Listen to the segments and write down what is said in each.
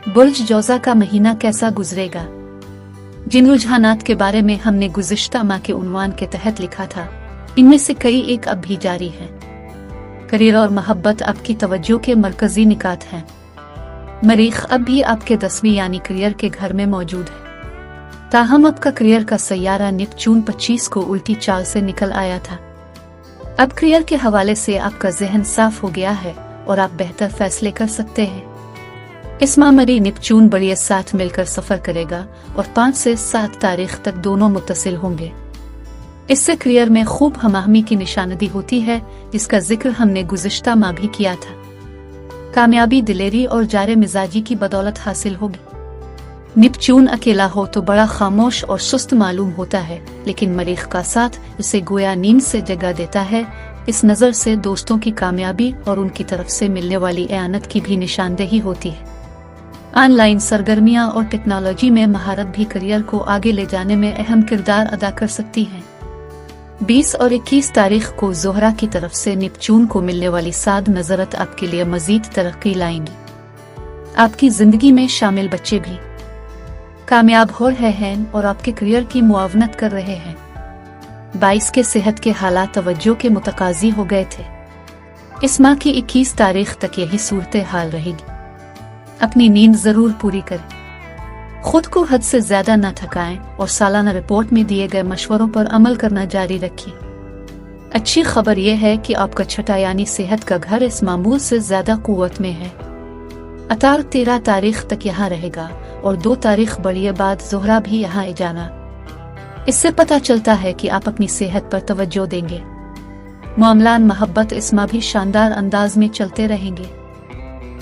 बुर्ज जौज़ा का महीना कैसा गुजरेगा? जिन रुझानात के बारे में हमने गुज़िश्ता माह के उन्वान के तहत लिखा था, इनमें से कई एक अब भी जारी है। करियर और मोहब्बत आपकी तवज्जो के मरकजी निकात हैं। मरीख अब भी आपके 10वीं यानी करियर के घर में मौजूद है। ताहम आपका करियर का सैयारा नेपच्यून 25 को उल्टी चाल से निकल आया था। अब करियर के हवाले से आपका जहन साफ हो गया है और आप बेहतर फैसले कर सकते हैं। इस माह मरी नेपच्यून बड़े साथ मिलकर सफर करेगा और 5 से 7 तारीख तक दोनों मुत्तसिल होंगे। इससे करियर में खूब हमाहमी की निशानदी होती है, जिसका जिक्र हमने गुज़िश्ता माह भी किया था। कामयाबी दिलेरी और जारे मिजाजी की बदौलत हासिल होगी। नेपच्यून अकेला हो तो बड़ा खामोश और सुस्त मालूम होता है, लेकिन मरीख का साथ उसे गोया नींद से जगा देता है। इस नज़र से दोस्तों की कामयाबी और उनकी तरफ से मिलने वाली एआनत की भी निशानदेही होती है। ऑनलाइन सरगर्मियां और टेक्नोलॉजी में महारत भी करियर को आगे ले जाने में अहम किरदार अदा कर सकती हैं। 20 और 21 तारीख को ज़ोहरा की तरफ से नेपच्यून को मिलने वाली साद नज़रत आपके लिए मजीद तरक्की लाएंगी। आपकी जिंदगी में शामिल बच्चे भी कामयाब हो रहे हैं और आपके करियर की मुआवनत कर रहे हैं। 22 के सेहत के हालात तवज्जो के मुतकाजी हो गए थे। इस माह की 21 तारीख तक यही सूरत हाल रहेगी। अपनी नींद जरूर पूरी करें, खुद को हद से ज्यादा न थकाएं और सालाना रिपोर्ट में दिए गए मशवरों पर अमल करना जारी रखिए। अच्छी खबर यह है कि आपका छठा यानी सेहत का घर इस मामूल से ज्यादा कुव्वत में है। अतार 13 तारीख तक यहाँ रहेगा और 2 तारीख बढ़िए बाद ज़ोहरा भी यहाँ जाना। इससे पता चलता है कि आप अपनी सेहत पर तवज्जो देंगे। मामलान मोहब्बत इस माह भी शानदार अंदाज में चलते रहेंगे।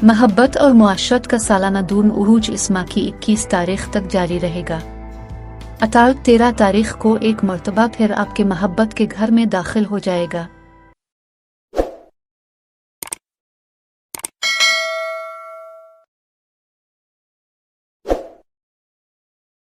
मोहब्बत और मुआशरत का सालाना दून उरूज इस माह की 21 तारीख तक जारी रहेगा। अतार 13 तारीख को एक मर्तबा फिर आपके मोहब्बत के घर में दाखिल हो जाएगा।